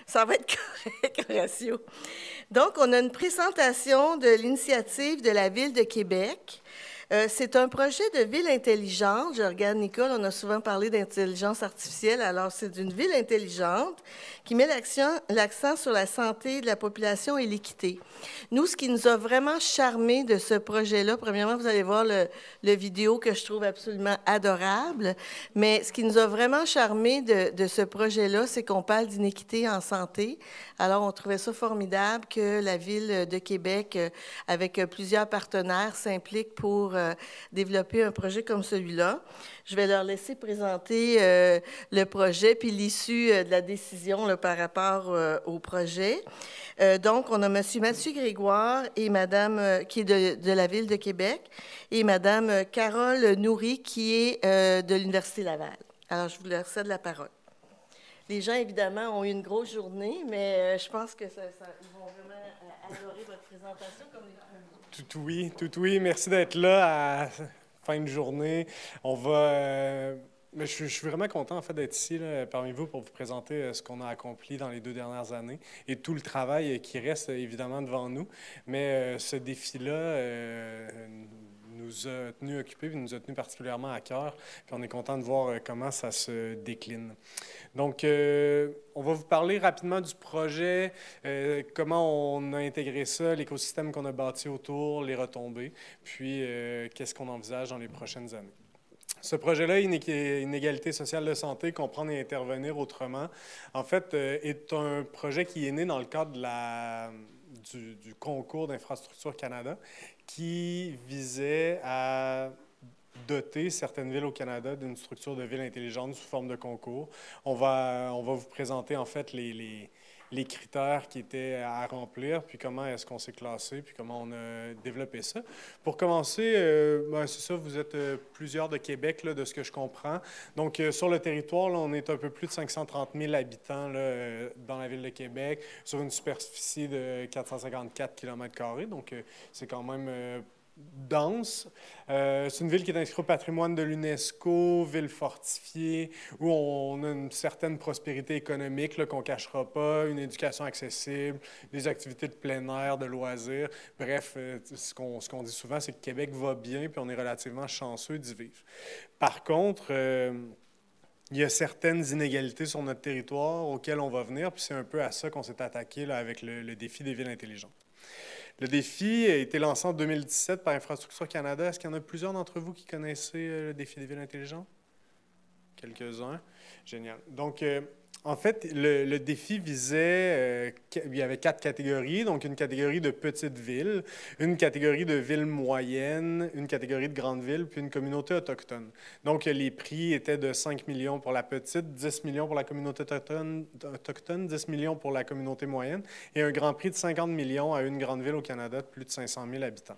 Ça va être correct, Horacio. Donc, on a une présentation de l'initiative de la Ville de Québec. C'est un projet de ville intelligente. Je regarde Nicole, on a souvent parlé d'intelligence artificielle. Alors, c'est une ville intelligente qui met l'accent sur la santé de la population et l'équité. Nous, ce qui nous a vraiment charmé de ce projet-là, premièrement, vous allez voir le vidéo que je trouve absolument adorable, mais ce qui nous a vraiment charmé de ce projet-là, c'est qu'on parle d'inéquité en santé. Alors, on trouvait ça formidable que la Ville de Québec, avec plusieurs partenaires, s'implique pour développer un projet comme celui-là. Je vais leur laisser présenter le projet puis l'issue de la décision là, par rapport au projet. Donc, on a M. Mathieu Grégoire et Madame, qui est de la Ville de Québec, et Madame Carole Nourry, qui est de l'Université Laval. Alors, je vous leur cède la parole. Les gens, évidemment, ont eu une grosse journée, mais je pense que ils vont vraiment adorer votre présentation comme les premiers. Tout oui. Merci d'être là à fin de journée. On va... Mais je suis vraiment content en fait d'être ici là, parmi vous pour vous présenter ce qu'on a accompli dans les 2 dernières années et tout le travail qui reste évidemment devant nous. Mais ce défi-là nous a tenus occupés et nous a tenus particulièrement à cœur. Puis on est content de voir comment ça se décline. Donc, on va vous parler rapidement du projet, comment on a intégré ça, l'écosystème qu'on a bâti autour, les retombées, puis qu'est-ce qu'on envisage dans les prochaines années. Ce projet-là, Inégalité sociale de santé, comprendre et intervenir autrement, en fait, est un projet qui est né dans le cadre du concours d'Infrastructure Canada qui visait à doter certaines villes au Canada d'une structure de ville intelligente sous forme de concours. On va vous présenter en fait les critères qui étaient à remplir, puis comment est-ce qu'on s'est classé, puis comment on a développé ça. Pour commencer, c'est ça, vous êtes plusieurs de Québec, là, de ce que je comprends. Donc, sur le territoire, là, on est un peu plus de 530 000 habitants là, dans la ville de Québec, sur une superficie de 454 km². Donc, c'est quand même dense. C'est une ville qui est inscrite au patrimoine de l'UNESCO, ville fortifiée, où on a une certaine prospérité économique qu'on ne cachera pas, une éducation accessible, des activités de plein air, de loisirs. Bref, ce qu'on dit souvent, c'est que Québec va bien, puis on est relativement chanceux d'y vivre. Par contre, il y a certaines inégalités sur notre territoire auxquelles on va venir, puis c'est un peu à ça qu'on s'est attaqué là, avec le défi des villes intelligentes. Le défi a été lancé en 2017 par Infrastructure Canada. Est-ce qu'il y en a plusieurs d'entre vous qui connaissaient le défi des villes intelligentes? Quelques-uns. Génial. Donc, en fait, le défi visait, il y avait 4 catégories, donc une catégorie de petites villes, une catégorie de villes moyennes, une catégorie de grandes villes, puis une communauté autochtone. Donc, les prix étaient de 5 millions pour la petite, 10 millions pour la communauté autochtone, 10 millions pour la communauté moyenne, et un grand prix de 50 millions à une grande ville au Canada de plus de 500 000 habitants.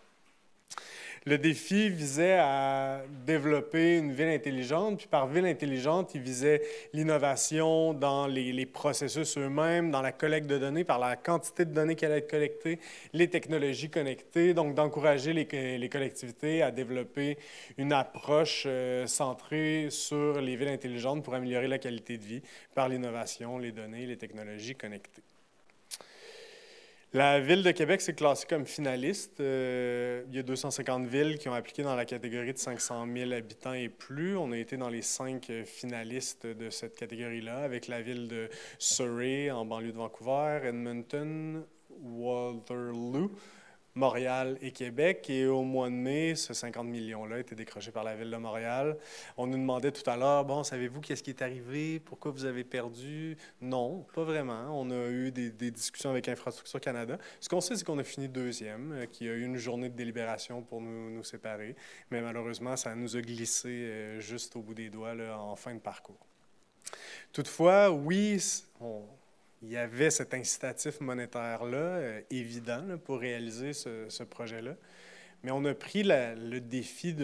Le défi visait à développer une ville intelligente, puis par ville intelligente, il visait l'innovation dans les processus eux-mêmes, dans la collecte de données, par la quantité de données qui allaient être collectées, les technologies connectées, donc d'encourager les collectivités à développer une approche centrée sur les villes intelligentes pour améliorer la qualité de vie par l'innovation, les données, les technologies connectées. La Ville de Québec s'est classée comme finaliste. Il y a 250 villes qui ont appliqué dans la catégorie de 500 000 habitants et plus. On a été dans les 5 finalistes de cette catégorie-là, avec la ville de Surrey, en banlieue de Vancouver, Edmonton, Waterloo, Montréal et Québec. Et au mois de mai, ce 50 millions-là a été décroché par la Ville de Montréal. On nous demandait tout à l'heure, bon, savez-vous qu'est-ce qui est arrivé? Pourquoi vous avez perdu? Non, pas vraiment. On a eu des discussions avec Infrastructure Canada. Ce qu'on sait, c'est qu'on a fini deuxième, qu'il y a eu une journée de délibération pour nous séparer. Mais malheureusement, ça nous a glissé juste au bout des doigts là, en fin de parcours. Toutefois, oui, il y avait cet incitatif monétaire-là, évident, là, pour réaliser ce projet-là. Mais on a pris le défi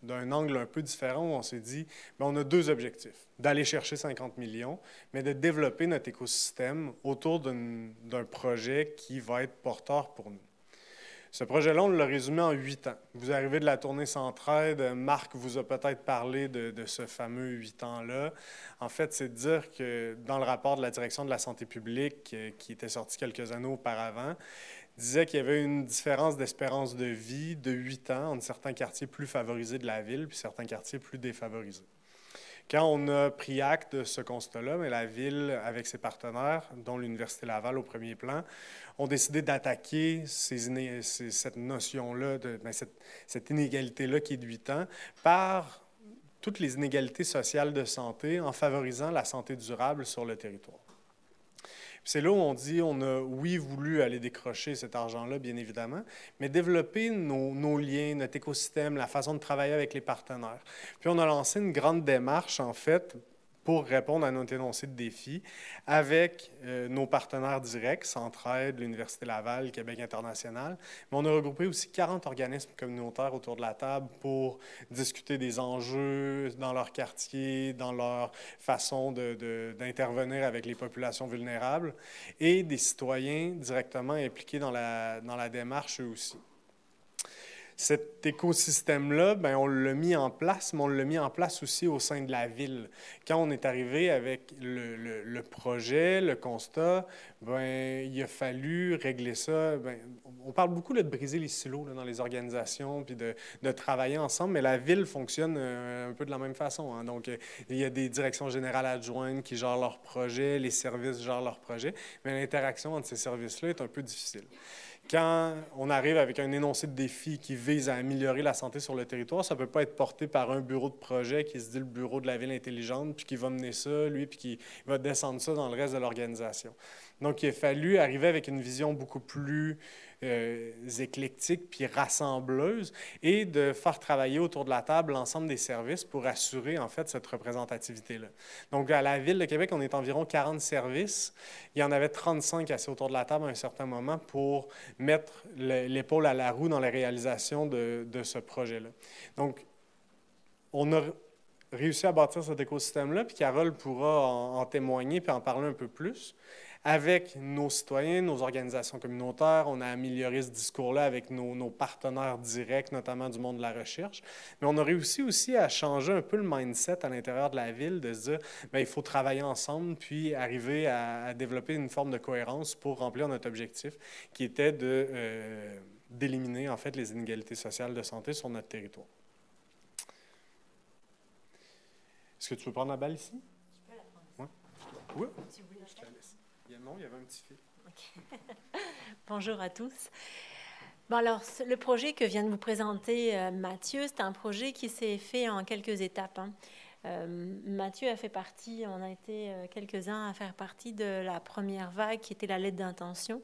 d'un angle un peu différent où on s'est dit, bien, on a 2 objectifs. D'aller chercher 50 millions, mais de développer notre écosystème autour d'un projet qui va être porteur pour nous. Ce projet-là, on l'a résumé en 8 ans. Vous arrivez de la tournée Centraide, Marc vous a peut-être parlé de ce fameux 8 ans-là. En fait, c'est de dire que dans le rapport de la Direction de la santé publique, qui était sorti quelques années auparavant, disait qu'il y avait une différence d'espérance de vie de 8 ans entre certains quartiers plus favorisés de la ville puis certains quartiers plus défavorisés. Quand on a pris acte de ce constat-là, mais la Ville, avec ses partenaires, dont l'Université Laval au premier plan, ont décidé d'attaquer cette notion-là, cette inégalité-là qui est de 8 ans, par toutes les inégalités sociales de santé en favorisant la santé durable sur le territoire. C'est là où on dit, on a, oui, voulu aller décrocher cet argent-là, bien évidemment, mais développer nos liens, notre écosystème, la façon de travailler avec les partenaires. Puis on a lancé une grande démarche, en fait, pour répondre à notre énoncé de défis avec nos partenaires directs, Centraide, l'Université Laval, Québec international. Mais on a regroupé aussi 40 organismes communautaires autour de la table pour discuter des enjeux dans leur quartier, dans leur façon d'intervenir avec les populations vulnérables et des citoyens directement impliqués dans la démarche eux aussi. Cet écosystème-là, bien, on l'a mis en place, mais on l'a mis en place aussi au sein de la ville. Quand on est arrivé avec le projet, le constat, bien, il a fallu régler ça. Bien, on parle beaucoup là, de briser les silos là, dans les organisations, puis de travailler ensemble, mais la ville fonctionne un peu de la même façon. Hein. Donc, il y a des directions générales adjointes qui gèrent leurs projets, les services gèrent leurs projets, mais l'interaction entre ces services-là est un peu difficile. Quand on arrive avec un énoncé de défi qui vise à améliorer la santé sur le territoire, ça ne peut pas être porté par un bureau de projet qui se dit le bureau de la ville intelligente, puis qui va mener ça, lui, puis qui va descendre ça dans le reste de l'organisation. Donc, il a fallu arriver avec une vision beaucoup plus éclectique puis rassembleuse et de faire travailler autour de la table l'ensemble des services pour assurer, en fait, cette représentativité-là. Donc, à la Ville de Québec, on est environ 40 services. Il y en avait 35 assis autour de la table à un certain moment pour mettre l'épaule à la roue dans la réalisation de ce projet-là. Donc, on a réussi à bâtir cet écosystème-là, puis Carole pourra en témoigner puis en parler un peu plus. Avec nos citoyens, nos organisations communautaires, on a amélioré ce discours-là avec nos partenaires directs, notamment du monde de la recherche. Mais on a réussi aussi à changer un peu le mindset à l'intérieur de la ville, de se dire bien, il faut travailler ensemble, puis arriver à développer une forme de cohérence pour remplir notre objectif, qui était d'éliminer en fait les inégalités sociales de santé sur notre territoire. Est-ce que tu veux prendre la balle ici? Je peux la prendre ici. Ouais. Oui. Tu voulais la faire? Non, il y avait un petit fil. Okay. Bonjour à tous. Bon, alors, le projet que vient de vous présenter Mathieu, c'est un projet qui s'est fait en quelques étapes. Hein. Mathieu a fait partie, on a été quelques-uns à faire partie de la première vague qui était la lettre d'intention.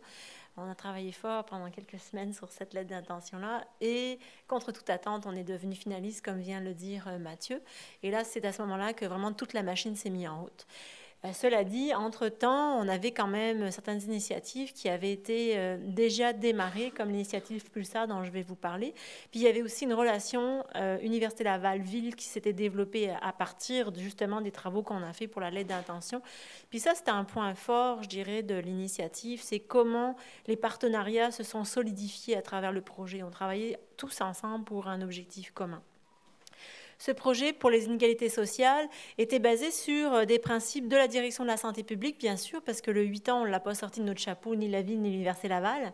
On a travaillé fort pendant quelques semaines sur cette lettre d'intention-là et contre toute attente, on est devenu finaliste, comme vient le dire Mathieu. Et là, c'est à ce moment-là que vraiment toute la machine s'est mise en route. Cela dit, entre-temps, on avait quand même certaines initiatives qui avaient été déjà démarrées, comme l'initiative Pulsar dont je vais vous parler. Puis il y avait aussi une relation Université Laval-Ville qui s'était développée à partir justement des travaux qu'on a fait pour la lettre d'intention. Puis ça, c'était un point fort, je dirais, de l'initiative, c'est comment les partenariats se sont solidifiés à travers le projet. On travaillait tous ensemble pour un objectif commun. Ce projet pour les inégalités sociales était basé sur des principes de la direction de la santé publique, bien sûr, parce que le 8 ans, on ne l'a pas sorti de notre chapeau, ni la ville, ni l'Université Laval.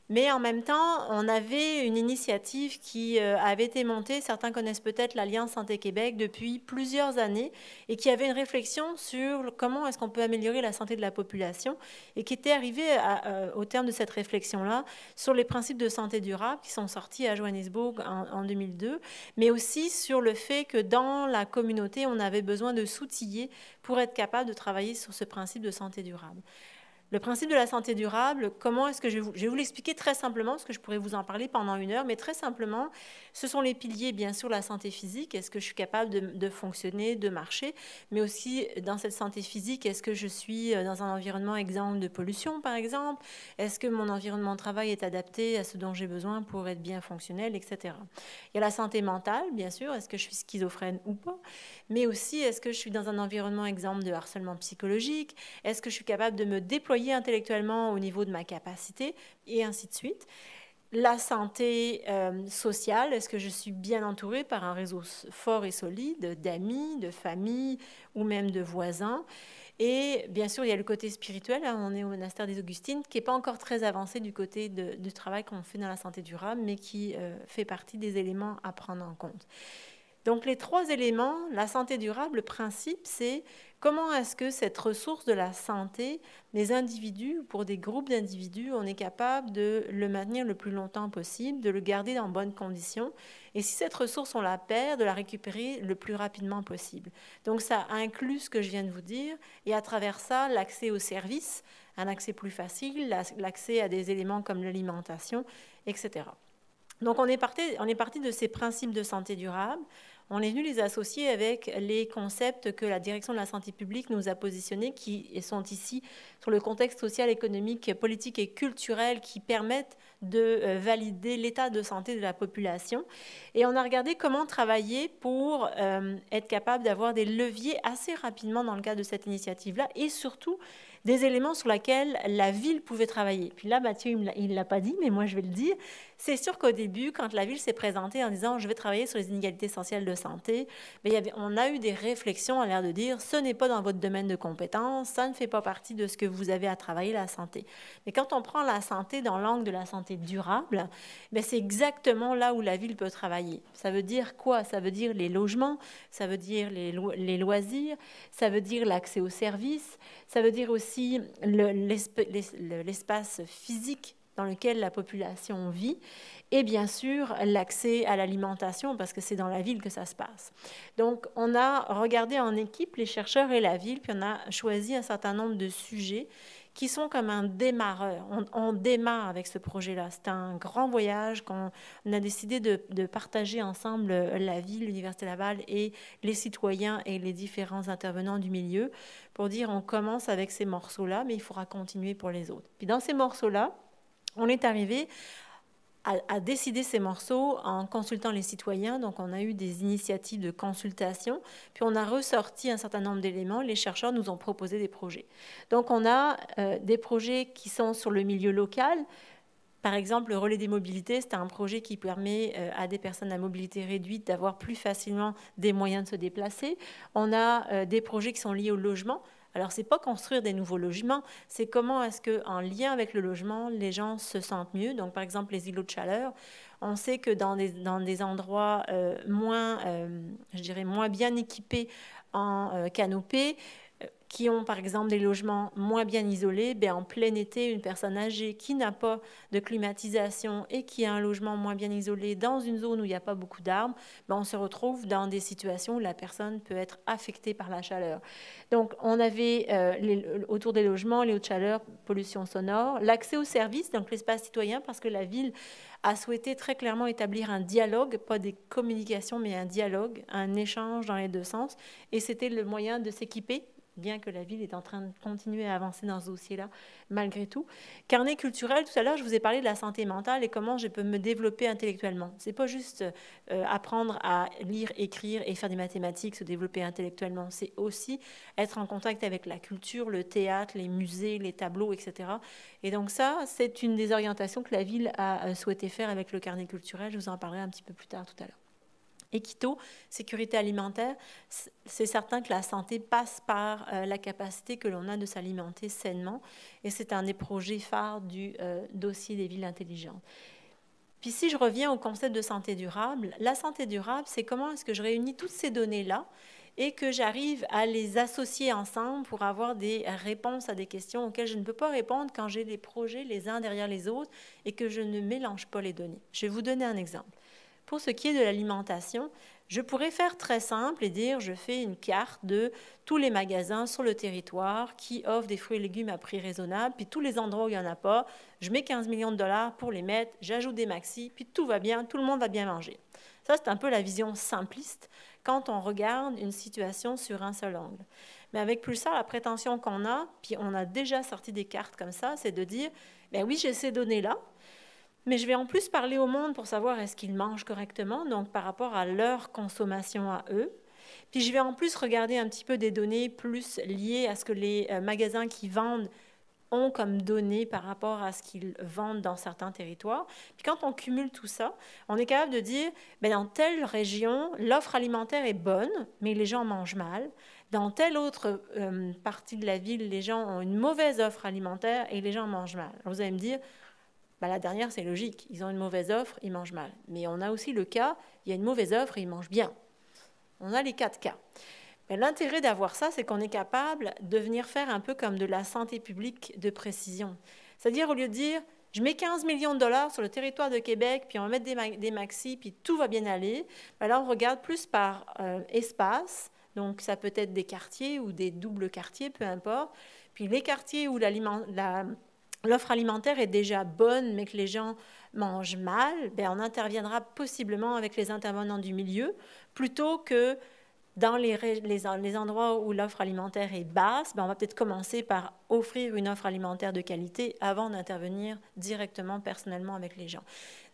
Mais en même temps, on avait une initiative qui avait été montée, certains connaissent peut-être l'Alliance Santé Québec, depuis plusieurs années, et qui avait une réflexion sur comment est-ce qu'on peut améliorer la santé de la population, et qui était arrivée au terme de cette réflexion-là sur les principes de santé durable qui sont sortis à Johannesburg en 2002, mais aussi sur le fait que dans la communauté, on avait besoin de s'outiller pour être capable de travailler sur ce principe de santé durable. Le principe de la santé durable, comment est-ce que je vais vous l'expliquer très simplement, parce que je pourrais vous en parler pendant 1 heure, mais très simplement, ce sont les piliers, bien sûr, la santé physique. Est-ce que je suis capable de fonctionner, de marcher, mais aussi dans cette santé physique, est-ce que je suis dans un environnement exempt de pollution, par exemple? Est-ce que mon environnement de travail est adapté à ce dont j'ai besoin pour être bien fonctionnel, etc. Il y a la santé mentale, bien sûr, est-ce que je suis schizophrène ou pas? Mais aussi, est-ce que je suis dans un environnement exempt de harcèlement psychologique? Est-ce que je suis capable de me déployer intellectuellement au niveau de ma capacité, et ainsi de suite. la santé sociale, est-ce que je suis bien entourée par un réseau fort et solide d'amis, de famille ou même de voisins? Et bien sûr, il y a le côté spirituel. Hein, on est au monastère des Augustines, qui n'est pas encore très avancé du côté du travail qu'on fait dans la santé durable, mais qui fait partie des éléments à prendre en compte. Donc les 3 éléments, la santé durable, le principe, c'est comment est-ce que cette ressource de la santé, des individus, ou pour des groupes d'individus, on est capable de le maintenir le plus longtemps possible, de le garder dans bonnes conditions, et si cette ressource, on la perd, de la récupérer le plus rapidement possible. Donc ça inclut ce que je viens de vous dire, et à travers ça, l'accès aux services, un accès plus facile, l'accès à des éléments comme l'alimentation, etc. Donc on est parti de ces principes de santé durable. On est venu les associer avec les concepts que la direction de la santé publique nous a positionnés, qui sont ici sur le contexte social, économique, politique et culturel, qui permettent de valider l'état de santé de la population. Et on a regardé comment travailler pour être capable d'avoir des leviers assez rapidement dans le cadre de cette initiative-là, et surtout des éléments sur lesquels la ville pouvait travailler. Puis là, Mathieu, il ne l'a pas dit, mais moi, je vais le dire. C'est sûr qu'au début, quand la ville s'est présentée en disant « je vais travailler sur les inégalités essentielles de santé », on a eu des réflexions à l'air de dire « ce n'est pas dans votre domaine de compétence, ça ne fait pas partie de ce que vous avez à travailler, la santé ». Mais quand on prend la santé dans l'angle de la santé durable, c'est exactement là où la ville peut travailler. Ça veut dire quoi? Ça veut dire les logements, ça veut dire les loisirs, ça veut dire l'accès aux services, ça veut dire aussi l'espace physique dans lequel la population vit, et bien sûr l'accès à l'alimentation, parce que c'est dans la ville que ça se passe. Donc on a regardé en équipe les chercheurs et la ville, puis on a choisi un certain nombre de sujets qui sont comme un démarreur. On démarre avec ce projet-là. C'est un grand voyage qu'on a décidé de partager ensemble, la ville, l'Université Laval et les citoyens et les différents intervenants du milieu, pour dire on commence avec ces morceaux-là, mais il faudra continuer pour les autres. Puis dans ces morceaux-là, on est arrivé à décider ces morceaux en consultant les citoyens. Donc, on a eu des initiatives de consultation, puis on a ressorti un certain nombre d'éléments. Les chercheurs nous ont proposé des projets. Donc, on a des projets qui sont sur le milieu local. Par exemple, le relais des mobilités, c'est un projet qui permet à des personnes à mobilité réduite d'avoir plus facilement des moyens de se déplacer. On a des projets qui sont liés au logement. Alors, ce n'est pas construire des nouveaux logements, c'est comment est-ce qu'en lien avec le logement, les gens se sentent mieux. Donc, par exemple, les îlots de chaleur, on sait que dans des endroits moins bien équipés en canopée, qui ont par exemple des logements moins bien isolés, en plein été, une personne âgée qui n'a pas de climatisation et qui a un logement moins bien isolé dans une zone où il n'y a pas beaucoup d'arbres, on se retrouve dans des situations où la personne peut être affectée par la chaleur. Donc, on avait autour des logements, les hautes chaleurs, pollution sonore, l'accès aux services, donc l'espace citoyen, parce que la ville a souhaité très clairement établir un dialogue, pas des communications, mais un dialogue, un échange dans les deux sens, et c'était le moyen de s'équiper, bien que la ville est en train de continuer à avancer dans ce dossier-là, malgré tout. Carnet culturel, tout à l'heure, je vous ai parlé de la santé mentale et comment je peux me développer intellectuellement. C'est pas juste apprendre à lire, écrire et faire des mathématiques, se développer intellectuellement. C'est aussi être en contact avec la culture, le théâtre, les musées, les tableaux, etc. Et donc ça, c'est une des orientations que la ville a souhaité faire avec le carnet culturel. Je vous en parlerai un petit peu plus tard tout à l'heure. Équito, sécurité alimentaire, c'est certain que la santé passe par la capacité que l'on a de s'alimenter sainement, et c'est un des projets phares du dossier des villes intelligentes. Puis si je reviens au concept de santé durable, la santé durable, c'est comment est-ce que je réunis toutes ces données-là et que j'arrive à les associer ensemble pour avoir des réponses à des questions auxquelles je ne peux pas répondre quand j'ai des projets les uns derrière les autres et que je ne mélange pas les données. Je vais vous donner un exemple. Pour ce qui est de l'alimentation, je pourrais faire très simple et dire je fais une carte de tous les magasins sur le territoire qui offrent des fruits et légumes à prix raisonnable, puis tous les endroits où il n'y en a pas, je mets 15 millions de dollars pour les mettre, j'ajoute des maxis, puis tout va bien, tout le monde va bien manger. Ça, c'est un peu la vision simpliste quand on regarde une situation sur un seul angle. Mais avec plus ça, la prétention qu'on a, puis on a déjà sorti des cartes comme ça, c'est de dire, oui, j'ai ces données-là, mais je vais en plus parler au monde pour savoir est-ce qu'ils mangent correctement, donc par rapport à leur consommation à eux. Puis je vais en plus regarder un petit peu des données plus liées à ce que les magasins qui vendent ont comme données par rapport à ce qu'ils vendent dans certains territoires. Puis quand on cumule tout ça, on est capable de dire, bien, dans telle région, l'offre alimentaire est bonne, mais les gens mangent mal. Dans telle autre partie de la ville, les gens ont une mauvaise offre alimentaire et les gens mangent mal. Alors vous allez me dire, ben, la dernière, c'est logique. Ils ont une mauvaise offre, ils mangent mal. Mais on a aussi le cas, il y a une mauvaise offre et ils mangent bien. On a les 4 cas. L'intérêt d'avoir ça, c'est qu'on est capable de venir faire un peu comme de la santé publique de précision. C'est-à-dire, au lieu de dire, je mets 15 millions de dollars sur le territoire de Québec, puis on va mettre des maxis, puis tout va bien aller, ben là, on regarde plus par espace. Donc, ça peut être des quartiers ou des doubles quartiers, peu importe. Puis les quartiers où l'offre alimentaire est déjà bonne, mais que les gens mangent mal, ben on interviendra possiblement avec les intervenants du milieu, plutôt que dans les endroits où l'offre alimentaire est basse, ben on va peut-être commencer par offrir une offre alimentaire de qualité avant d'intervenir directement, personnellement avec les gens.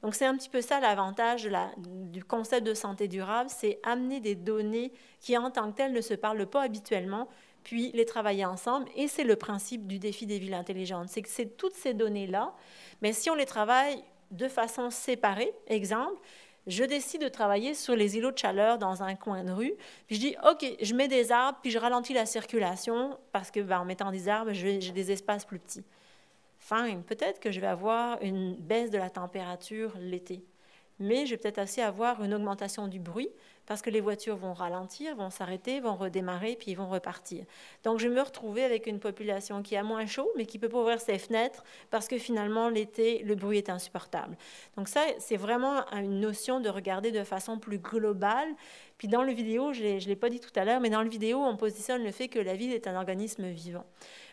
Donc, c'est un petit peu ça l'avantage du concept de santé durable, c'est amener des données qui, en tant que telles, ne se parlent pas habituellement, puis les travailler ensemble. Et c'est le principe du défi des villes intelligentes. C'est que c'est toutes ces données-là, mais si on les travaille de façon séparée, exemple, je décide de travailler sur les îlots de chaleur dans un coin de rue, puis je dis, OK, je mets des arbres, puis je ralentis la circulation, parce que en mettant des arbres, j'ai des espaces plus petits. Fine, peut-être que je vais avoir une baisse de la température l'été, mais je vais peut-être aussi avoir une augmentation du bruit, parce que les voitures vont ralentir, vont s'arrêter, vont redémarrer, puis ils vont repartir. Donc, je vais me retrouver avec une population qui a moins chaud, mais qui ne peut pas ouvrir ses fenêtres, parce que finalement, l'été, le bruit est insupportable. Donc ça, c'est vraiment une notion de regarder de façon plus globale. Puis dans le vidéo, je ne l'ai pas dit tout à l'heure, mais dans le vidéo, on positionne le fait que la ville est un organisme vivant.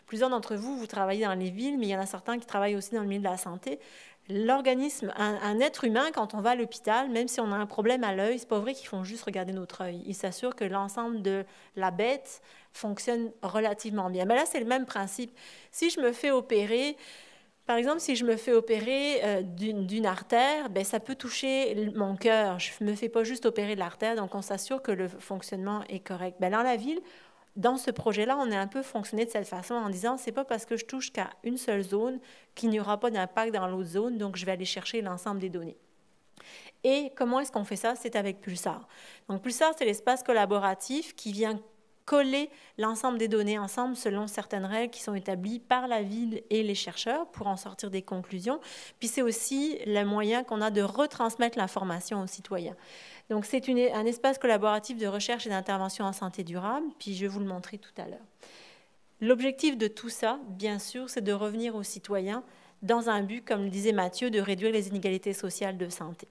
Plusieurs d'entre vous, vous travaillez dans les villes, mais il y en a certains qui travaillent aussi dans le milieu de la santé. L'organisme, un être humain, quand on va à l'hôpital, même si on a un problème à l'œil, c'est pas vrai qu'ils font juste regarder notre œil. Ils s'assurent que l'ensemble de la bête fonctionne relativement bien. Mais là, c'est le même principe. Si je me fais opérer, par exemple, si je me fais opérer d'une artère, ben, ça peut toucher mon cœur. Je ne me fais pas juste opérer de l'artère, donc on s'assure que le fonctionnement est correct. Ben, dans la ville, dans ce projet-là, on a un peu fonctionné de cette façon en disant, c'est pas parce que je touche qu'à une seule zone qu'il n'y aura pas d'impact dans l'autre zone, donc je vais aller chercher l'ensemble des données. Et comment est-ce qu'on fait ça? C'est avec Pulsar. Donc Pulsar, c'est l'espace collaboratif qui vient coller l'ensemble des données ensemble selon certaines règles qui sont établies par la ville et les chercheurs pour en sortir des conclusions. Puis c'est aussi le moyen qu'on a de retransmettre l'information aux citoyens. Donc, c'est un espace collaboratif de recherche et d'intervention en santé durable, puis je vais vous le montrer tout à l'heure. L'objectif de tout ça, bien sûr, c'est de revenir aux citoyens dans un but, comme le disait Mathieu, de réduire les inégalités sociales de santé.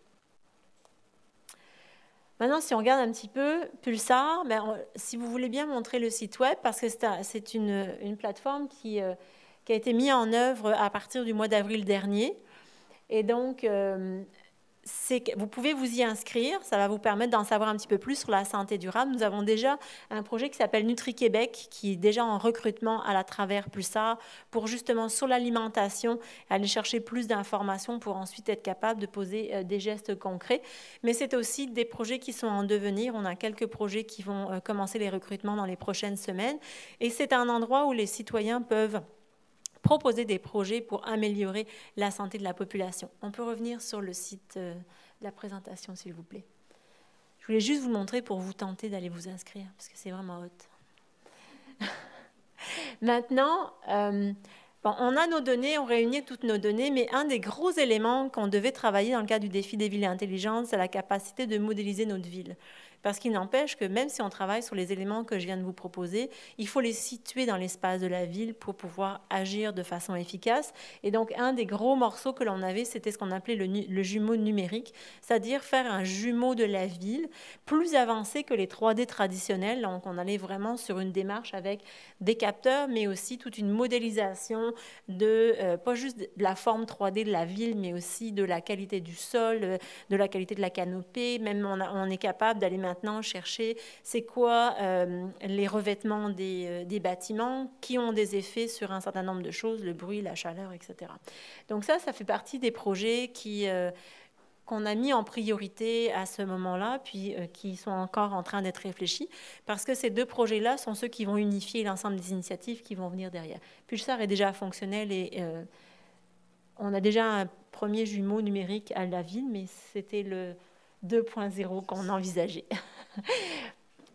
Maintenant, si on regarde un petit peu Pulsar, si vous voulez bien montrer le site web, parce que c'est une plateforme qui a été mise en œuvre à partir du mois d'avril dernier. Et donc, vous pouvez vous y inscrire, ça va vous permettre d'en savoir un petit peu plus sur la santé durable. Nous avons déjà un projet qui s'appelle Nutri-Québec, qui est déjà en recrutement à travers Pulsar pour justement sur l'alimentation, aller chercher plus d'informations pour ensuite être capable de poser des gestes concrets. Mais c'est aussi des projets qui sont en devenir. On a quelques projets qui vont commencer les recrutements dans les prochaines semaines. Et c'est un endroit où les citoyens peuvent proposer des projets pour améliorer la santé de la population. On peut revenir sur le site de la présentation, s'il vous plaît. Je voulais juste vous montrer pour vous tenter d'aller vous inscrire, parce que c'est vraiment hot. Maintenant, on a nos données, on réunit toutes nos données, mais un des gros éléments qu'on devait travailler dans le cadre du défi des villes intelligentes, c'est la capacité de modéliser notre ville. Parce qu'il n'empêche que même si on travaille sur les éléments que je viens de vous proposer, il faut les situer dans l'espace de la ville pour pouvoir agir de façon efficace. Et donc, un des gros morceaux que l'on avait, c'était ce qu'on appelait le jumeau numérique, c'est-à-dire faire un jumeau de la ville plus avancé que les 3D traditionnels. Donc, on allait vraiment sur une démarche avec des capteurs, mais aussi toute une modélisation de, pas juste de la forme 3D de la ville, mais aussi de la qualité du sol, de la qualité de la canopée. Même on est capable d'aller maintenant chercher c'est quoi les revêtements des bâtiments qui ont des effets sur un certain nombre de choses, le bruit, la chaleur, etc. Donc ça fait partie des projets qu'on a mis en priorité à ce moment-là, puis qui sont encore en train d'être réfléchis, parce que ces 2 projets-là sont ceux qui vont unifier l'ensemble des initiatives qui vont venir derrière. Pulsar est déjà fonctionnel et on a déjà un premier jumeau numérique à la ville, mais c'était le 2.0 qu'on envisageait.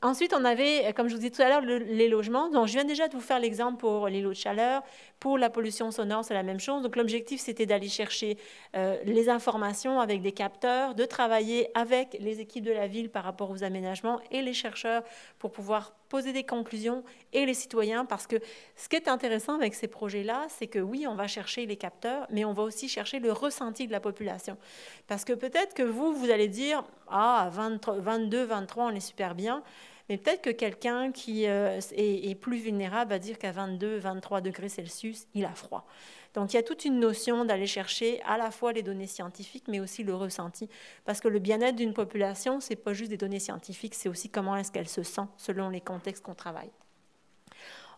Ensuite, on avait, comme je vous disais tout à l'heure, les logements. Donc, je viens déjà de vous faire l'exemple pour les lots de chaleur. Pour la pollution sonore, c'est la même chose. Donc, l'objectif, c'était d'aller chercher les informations avec des capteurs, de travailler avec les équipes de la ville par rapport aux aménagements et les chercheurs pour pouvoir poser des conclusions et les citoyens. Parce que ce qui est intéressant avec ces projets-là, c'est que oui, on va chercher les capteurs, mais on va aussi chercher le ressenti de la population. Parce que peut-être que vous allez dire, ah, à 22, 23, on est super bien. Mais peut-être que quelqu'un qui est plus vulnérable va dire qu'à 22, 23 degrés Celsius, il a froid. Donc, il y a toute une notion d'aller chercher à la fois les données scientifiques, mais aussi le ressenti. Parce que le bien-être d'une population, ce n'est pas juste des données scientifiques, c'est aussi comment est-ce qu'elle se sent selon les contextes qu'on travaille.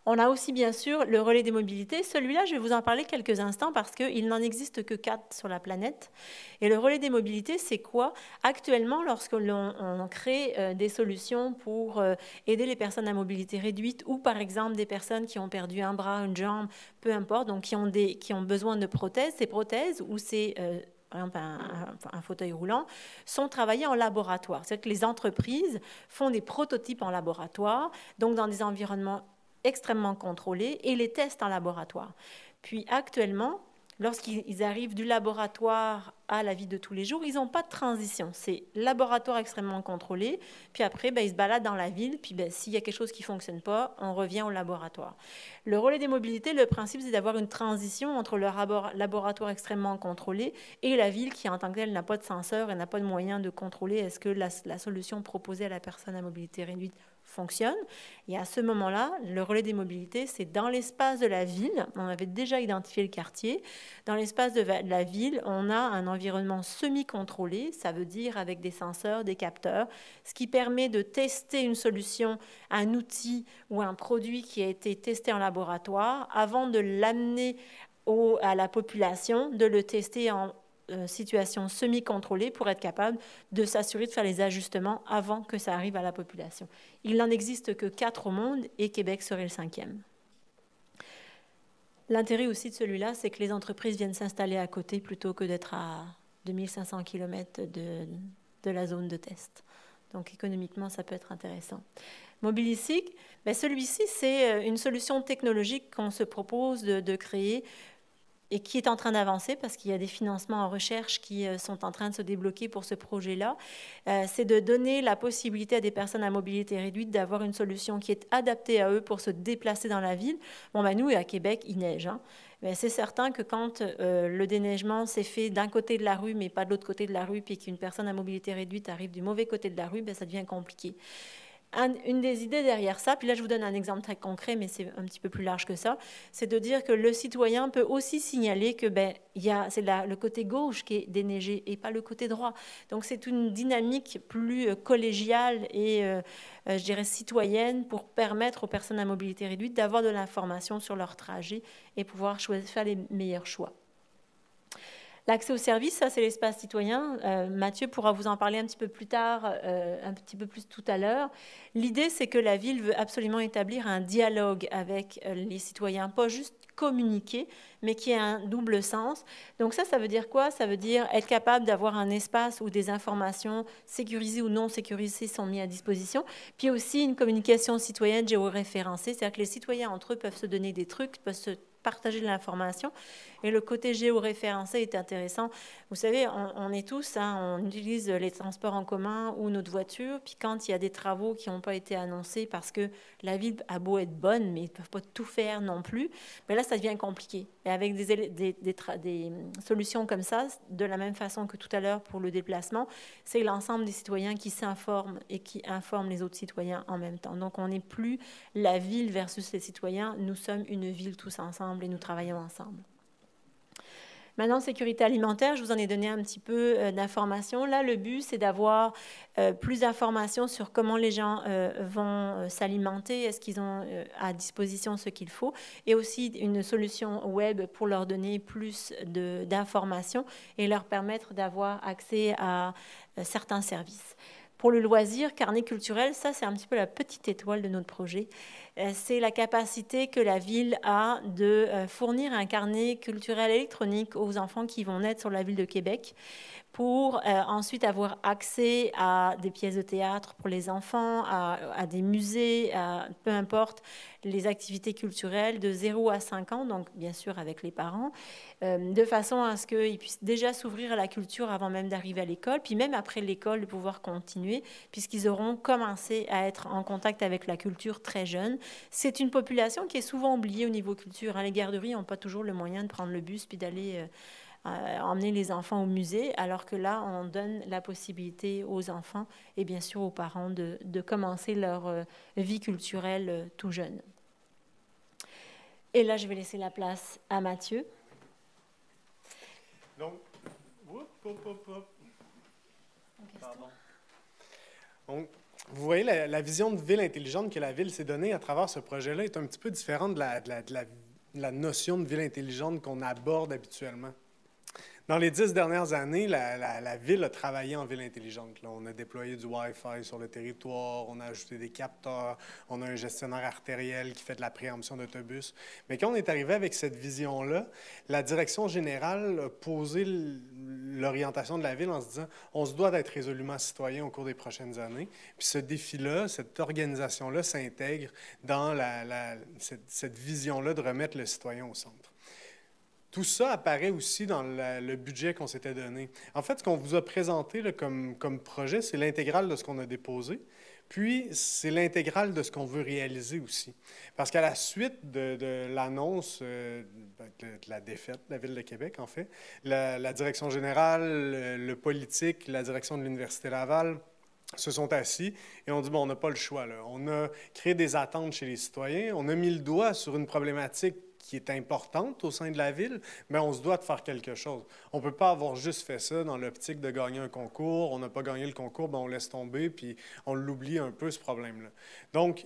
On a aussi, bien sûr, le relais des mobilités. Celui-là, je vais vous en parler quelques instants parce qu'il n'en existe que 4 sur la planète. Et le relais des mobilités, c'est quoi? Actuellement, lorsque l'on crée des solutions pour aider les personnes à mobilité réduite ou, par exemple, des personnes qui ont perdu un bras, une jambe, peu importe, donc qui ont besoin de prothèses, ces prothèses ou ces... par exemple, un fauteuil roulant, sont travaillés en laboratoire. C'est-à-dire que les entreprises font des prototypes en laboratoire, donc dans des environnements extrêmement contrôlés, et les testent en laboratoire. Puis actuellement, lorsqu'ils arrivent du laboratoire à la vie de tous les jours, ils n'ont pas de transition. C'est laboratoire extrêmement contrôlé, puis après, ils se baladent dans la ville, puis s'il y a quelque chose qui ne fonctionne pas, on revient au laboratoire. Le relais des mobilités, le principe, c'est d'avoir une transition entre le laboratoire extrêmement contrôlé et la ville qui, en tant que telle, n'a pas de senseur et n'a pas de moyen de contrôler est-ce que la solution proposée à la personne à mobilité réduite fonctionne. Et à ce moment-là, le relais des mobilités, c'est dans l'espace de la ville. On avait déjà identifié le quartier. Dans l'espace de la ville, on a un environnement semi-contrôlé, ça veut dire avec des senseurs, des capteurs, ce qui permet de tester une solution, un outil ou un produit qui a été testé en laboratoire avant de l'amener à la population, de le tester en situation semi-contrôlée pour être capable de s'assurer de faire les ajustements avant que ça arrive à la population. Il n'en existe que 4 au monde et Québec serait le 5e. L'intérêt aussi de celui-là, c'est que les entreprises viennent s'installer à côté plutôt que d'être à 2500 km de la zone de test. Donc économiquement, ça peut être intéressant. Mobilisic, celui-ci, c'est une solution technologique qu'on se propose de créer et qui est en train d'avancer parce qu'il y a des financements en recherche qui sont en train de se débloquer pour ce projet-là. C'est de donner la possibilité à des personnes à mobilité réduite d'avoir une solution qui est adaptée à eux pour se déplacer dans la ville. Nous, à Québec, il neige. C'est certain que quand le déneigement s'est fait d'un côté de la rue, mais pas de l'autre côté de la rue, puis qu'une personne à mobilité réduite arrive du mauvais côté de la rue, ça devient compliqué. Une des idées derrière ça, puis là je vous donne un exemple très concret, mais c'est un petit peu plus large que ça, c'est de dire que le citoyen peut aussi signaler que c'est le côté gauche qui est déneigé et pas le côté droit. Donc c'est une dynamique plus collégiale et je dirais citoyenne pour permettre aux personnes à mobilité réduite d'avoir de l'information sur leur trajet et pouvoir faire les meilleurs choix. L'accès aux services, ça c'est l'espace citoyen. Mathieu pourra vous en parler un petit peu plus tard, un petit peu plus tout à l'heure. L'idée, c'est que la ville veut absolument établir un dialogue avec les citoyens, pas juste communiquer, mais qui ait un double sens. Donc ça veut dire quoi? Ça veut dire être capable d'avoir un espace où des informations sécurisées ou non sécurisées sont mises à disposition, puis aussi une communication citoyenne géoréférencée, c'est-à-dire que les citoyens entre eux peuvent se donner des trucs, peuvent se partager de l'information. Et le côté géoréférencé est intéressant. Vous savez, on est tous, on utilise les transports en commun ou notre voiture, puis quand il y a des travaux qui n'ont pas été annoncés parce que la ville a beau être bonne, mais ils ne peuvent pas tout faire non plus, mais là, ça devient compliqué. Et avec des solutions comme ça, de la même façon que tout à l'heure pour le déplacement, c'est l'ensemble des citoyens qui s'informent et qui informent les autres citoyens en même temps. Donc, on n'est plus la ville versus les citoyens, nous sommes une ville tous ensemble et nous travaillons ensemble. Maintenant, sécurité alimentaire, je vous en ai donné un petit peu d'informations. Là, le but, c'est d'avoir plus d'informations sur comment les gens vont s'alimenter, est-ce qu'ils ont à disposition ce qu'il faut, et aussi une solution web pour leur donner plus d'informations et leur permettre d'avoir accès à certains services. Pour le loisir, carnet culturel, ça c'est un petit peu la petite étoile de notre projet. C'est la capacité que la ville a de fournir un carnet culturel électronique aux enfants qui vont naître sur la ville de Québec pour ensuite avoir accès à des pièces de théâtre pour les enfants, à des musées, peu importe, les activités culturelles de 0 à 5 ans, donc bien sûr avec les parents, de façon à ce qu'ils puissent déjà s'ouvrir à la culture avant même d'arriver à l'école, puis même après l'école de pouvoir continuer, puisqu'ils auront commencé à être en contact avec la culture très jeune. C'est une population qui est souvent oubliée au niveau culture. Les garderies n'ont pas toujours le moyen de prendre le bus puis d'aller emmener les enfants au musée, alors que là, on donne la possibilité aux enfants et bien sûr aux parents de commencer leur vie culturelle tout jeune. Et là, je vais laisser la place à Mathieu. Donc, Pardon. Donc, vous voyez, la vision de ville intelligente que la ville s'est donnée à travers ce projet-là est un petit peu différente de la notion de ville intelligente qu'on aborde habituellement. Dans les 10 dernières années, la ville a travaillé en ville intelligente. Là, on a déployé du Wi-Fi sur le territoire, on a ajouté des capteurs, on a un gestionnaire artériel qui fait de la préemption d'autobus. Mais quand on est arrivé avec cette vision-là, la direction générale a posé l'orientation de la ville en se disant on se doit d'être résolument citoyen au cours des prochaines années. Puis ce défi-là, cette organisation-là s'intègre dans cette vision-là de remettre le citoyen au centre. Tout ça apparaît aussi dans le budget qu'on s'était donné. En fait, ce qu'on vous a présenté là, comme projet, c'est l'intégrale de ce qu'on a déposé, puis c'est l'intégrale de ce qu'on veut réaliser aussi. Parce qu'à la suite de l'annonce de la défaite de la Ville de Québec, en fait, la direction générale, le politique, la direction de l'Université Laval se sont assis et ont dit, bon, on n'a pas le choix, là. On a créé des attentes chez les citoyens, on a mis le doigt sur une problématique qui est importante au sein de la ville, mais on se doit de faire quelque chose. On ne peut pas avoir juste fait ça dans l'optique de gagner un concours. On n'a pas gagné le concours, bien on laisse tomber, puis on l'oublie un peu, ce problème-là. Donc,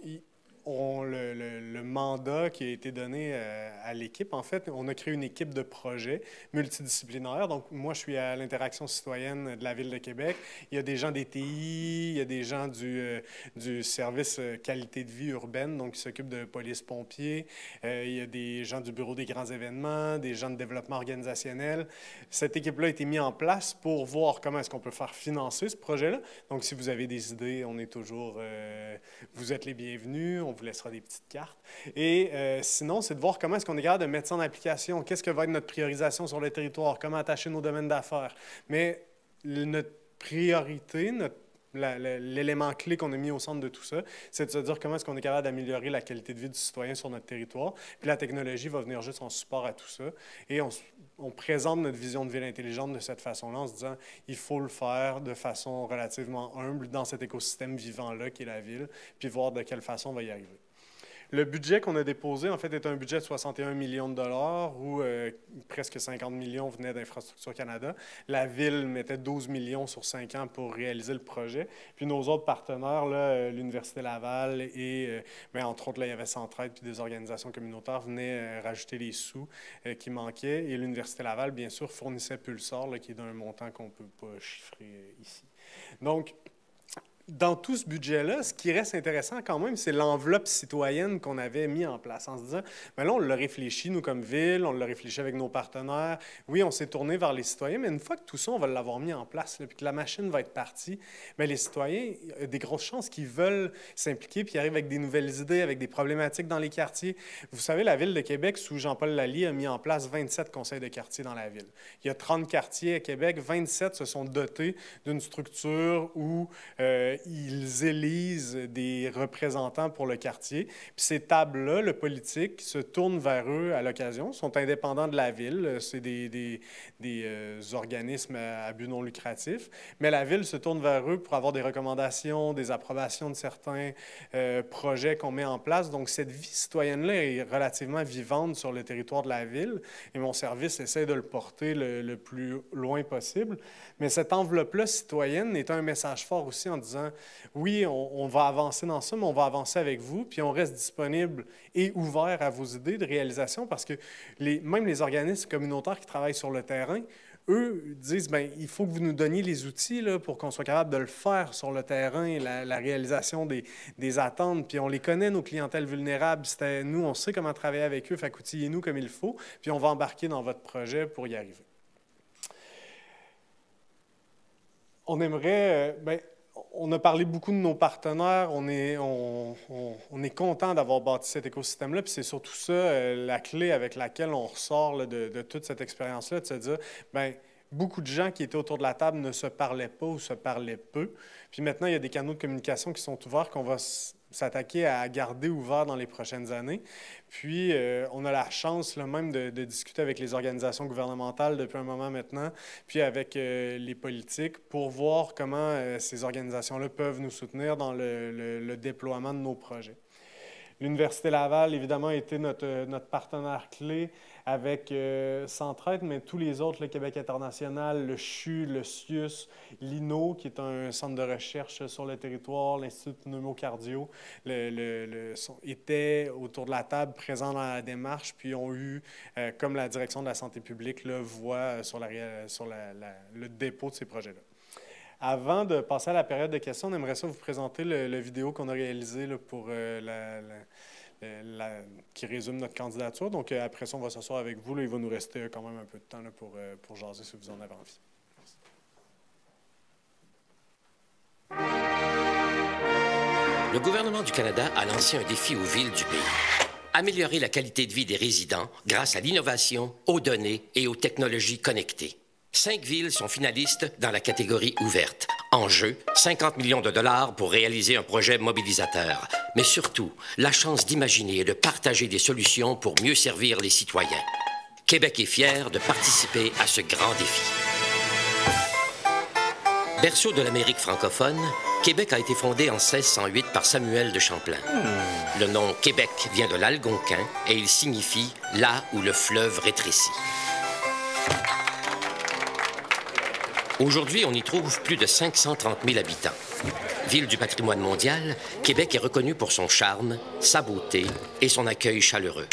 le mandat qui a été donné à l'équipe, en fait, on a créé une équipe de projet multidisciplinaire. Donc, moi, je suis à l'interaction citoyenne de la Ville de Québec. Il y a des gens des TI, il y a des gens du service qualité de vie urbaine, donc qui s'occupent de police-pompiers. Il y a des gens du bureau des grands événements, des gens de développement organisationnel. Cette équipe-là a été mise en place pour voir comment est-ce qu'on peut faire financer ce projet-là. Donc, si vous avez des idées, on est toujours... vous êtes les bienvenus. On vous laissera des petites cartes. Et sinon, c'est de voir comment est-ce qu'on est capable de mettre ça en application. Qu'est-ce que va être notre priorisation sur le territoire? Comment attacher nos domaines d'affaires? Mais notre priorité, l'élément clé qu'on a mis au centre de tout ça, c'est de se dire comment est-ce qu'on est capable d'améliorer la qualité de vie du citoyen sur notre territoire. Puis la technologie va venir juste en support à tout ça. Et on présente notre vision de ville intelligente de cette façon-là en se disant il faut le faire de façon relativement humble dans cet écosystème vivant-là qui est la ville, puis voir de quelle façon on va y arriver. Le budget qu'on a déposé, en fait, est un budget de 61 millions de dollars où presque 50 millions venaient d'Infrastructure Canada. La Ville mettait 12 millions sur 5 ans pour réaliser le projet. Puis nos autres partenaires, l'Université Laval et, entre autres, là, il y avait Centraide puis des organisations communautaires venaient rajouter les sous qui manquaient. Et l'Université Laval, bien sûr, fournissait Pulsar, là, qui est d'un montant qu'on ne peut pas chiffrer ici. Donc, dans tout ce budget-là, ce qui reste intéressant quand même, c'est l'enveloppe citoyenne qu'on avait mis en place en se disant, bien là, on l'a réfléchi, nous, comme ville, on l'a réfléchi avec nos partenaires. Oui, on s'est tourné vers les citoyens, mais une fois que tout ça, on va l'avoir mis en place, là, puis que la machine va être partie, bien, les citoyens, il y a des grosses chances qu'ils veulent s'impliquer, puis ils arrivent avec des nouvelles idées, avec des problématiques dans les quartiers. Vous savez, la Ville de Québec, sous Jean-Paul Lallier, a mis en place 27 conseils de quartier dans la ville. Il y a 30 quartiers à Québec, 27 se sont dotés d'une structure où ils élisent des représentants pour le quartier. Puis ces tables-là, le politique se tourne vers eux à l'occasion, sont indépendants de la ville, c'est des organismes à but non lucratif, mais la ville se tourne vers eux pour avoir des recommandations, des approbations de certains projets qu'on met en place. Donc cette vie citoyenne-là est relativement vivante sur le territoire de la ville et mon service essaie de le porter le plus loin possible. Mais cette enveloppe-là citoyenne est un message fort aussi en disant oui, on va avancer dans ça, mais on va avancer avec vous, puis on reste disponible et ouvert à vos idées de réalisation parce que même les organismes communautaires qui travaillent sur le terrain, eux disent bien, il faut que vous nous donniez les outils là, pour qu'on soit capable de le faire sur le terrain, la réalisation des attentes. Puis on les connaît, nos clientèles vulnérables. Nous, on sait comment travailler avec eux, fait qu'outillez-nous comme il faut, puis on va embarquer dans votre projet pour y arriver. On aimerait, on a parlé beaucoup de nos partenaires, on est content d'avoir bâti cet écosystème-là, puis c'est surtout ça, la clé avec laquelle on ressort là, de toute cette expérience-là, de se dire, bien, beaucoup de gens qui étaient autour de la table ne se parlaient pas ou se parlaient peu. Puis maintenant, il y a des canaux de communication qui sont ouverts qu'on va s'attaquer à garder ouverts dans les prochaines années. Puis, on a la chance là, même de discuter avec les organisations gouvernementales depuis un moment maintenant, puis avec les politiques pour voir comment ces organisations-là peuvent nous soutenir dans le déploiement de nos projets. L'Université Laval, évidemment, a été notre partenaire clé avec Centraide, mais tous les autres, le Québec international, le CHU, le CIUS, l'INO, qui est un centre de recherche sur le territoire, l'Institut de pneumocardio, étaient autour de la table, présents dans la démarche, puis ont eu, comme la direction de la santé publique, là, voix sur le dépôt de ces projets-là. Avant de passer à la période de questions, on aimerait ça vous présenter le vidéo qu'on a réalisé là, pour qui résume notre candidature. Donc, après ça, on va s'asseoir avec vous. Là, il va nous rester quand même un peu de temps là, pour jaser si vous en avez envie. Le gouvernement du Canada a lancé un défi aux villes du pays. Améliorer la qualité de vie des résidents grâce à l'innovation, aux données et aux technologies connectées. 5 villes sont finalistes dans la catégorie ouverte. En jeu, 50 millions de dollars pour réaliser un projet mobilisateur. Mais surtout, la chance d'imaginer et de partager des solutions pour mieux servir les citoyens. Québec est fier de participer à ce grand défi. Berceau de l'Amérique francophone, Québec a été fondé en 1608 par Samuel de Champlain. Le nom Québec vient de l'algonquin et il signifie « là où le fleuve rétrécit ». Aujourd'hui, on y trouve plus de 530 000 habitants. Ville du patrimoine mondial, Québec est reconnu pour son charme, sa beauté et son accueil chaleureux.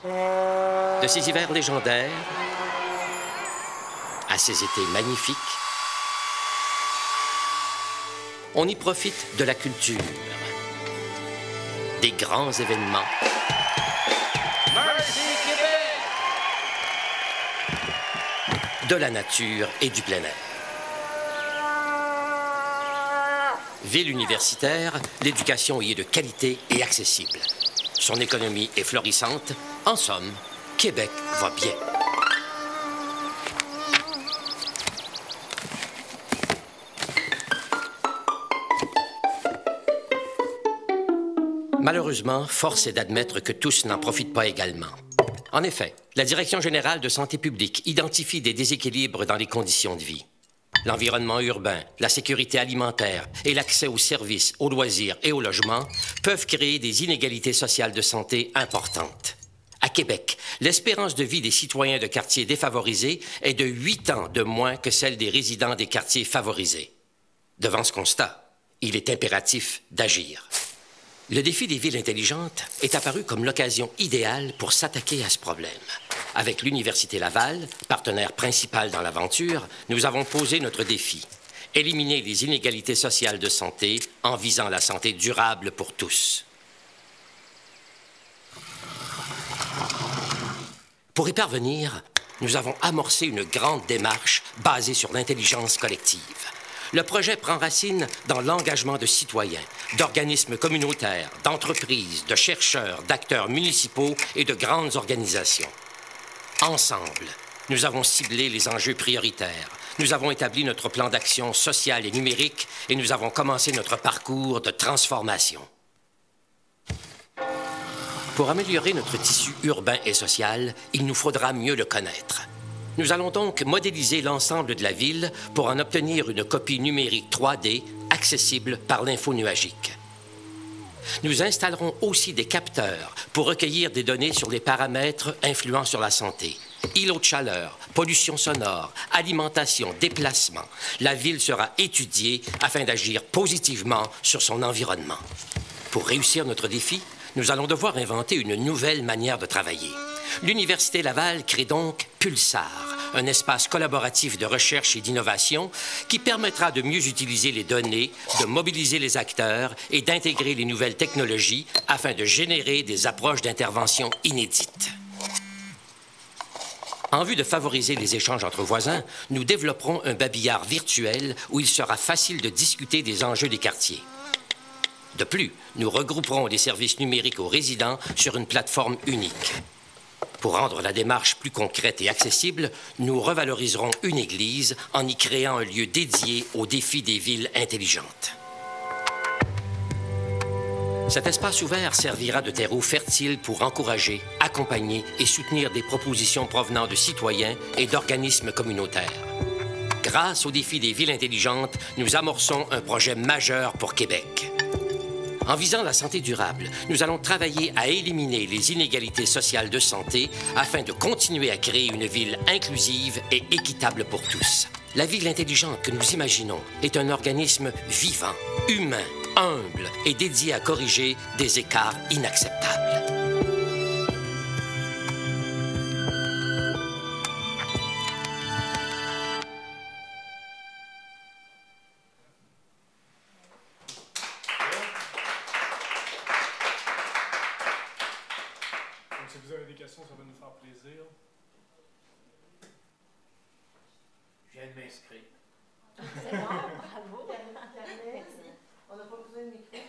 De ses hivers légendaires à ses étés magnifiques, on y profite de la culture, des grands événements, Merci Québec! De la nature et du plein air. Ville universitaire, l'éducation y est de qualité et accessible. Son économie est florissante. En somme, Québec va bien. Malheureusement, force est d'admettre que tous n'en profitent pas également. En effet, la Direction générale de santé publique identifie des déséquilibres dans les conditions de vie. L'environnement urbain, la sécurité alimentaire et l'accès aux services, aux loisirs et au logement peuvent créer des inégalités sociales de santé importantes. À Québec, l'espérance de vie des citoyens de quartiers défavorisés est de 8 ans de moins que celle des résidents des quartiers favorisés. Devant ce constat, il est impératif d'agir. Le défi des villes intelligentes est apparu comme l'occasion idéale pour s'attaquer à ce problème. Avec l'Université Laval, partenaire principal dans l'aventure, nous avons posé notre défi. Éliminer les inégalités sociales de santé en visant la santé durable pour tous. Pour y parvenir, nous avons amorcé une grande démarche basée sur l'intelligence collective. Le projet prend racine dans l'engagement de citoyens, d'organismes communautaires, d'entreprises, de chercheurs, d'acteurs municipaux et de grandes organisations. Ensemble, nous avons ciblé les enjeux prioritaires, Nous avons établi notre plan d'action social et numérique et nous avons commencé notre parcours de transformation. Pour améliorer notre tissu urbain et social, il nous faudra mieux le connaître. Nous allons donc modéliser l'ensemble de la ville pour en obtenir une copie numérique 3D accessible par l'info nuagique. Nous installerons aussi des capteurs pour recueillir des données sur les paramètres influents sur la santé. Îlots de chaleur, pollution sonore, alimentation, déplacement. La ville sera étudiée afin d'agir positivement sur son environnement. Pour réussir notre défi, nous allons devoir inventer une nouvelle manière de travailler. L'Université Laval crée donc Pulsar, un espace collaboratif de recherche et d'innovation qui permettra de mieux utiliser les données, de mobiliser les acteurs et d'intégrer les nouvelles technologies afin de générer des approches d'intervention inédites. En vue de favoriser les échanges entre voisins, nous développerons un babillard virtuel où il sera facile de discuter des enjeux des quartiers. De plus, nous regrouperons les services numériques aux résidents sur une plateforme unique. Pour rendre la démarche plus concrète et accessible, nous revaloriserons une église en y créant un lieu dédié aux défis des villes intelligentes. Cet espace ouvert servira de terreau fertile pour encourager, accompagner et soutenir des propositions provenant de citoyens et d'organismes communautaires. Grâce au défi des villes intelligentes, nous amorçons un projet majeur pour Québec. En visant la santé durable, nous allons travailler à éliminer les inégalités sociales de santé afin de continuer à créer une ville inclusive et équitable pour tous. La ville intelligente que nous imaginons est un organisme vivant, humain, humble et dédié à corriger des écarts inacceptables. Si vous avez des questions, ça va nous faire plaisir. Je viens de m'inscrire. C'est bon, bravo. On n'a pas besoin de micro.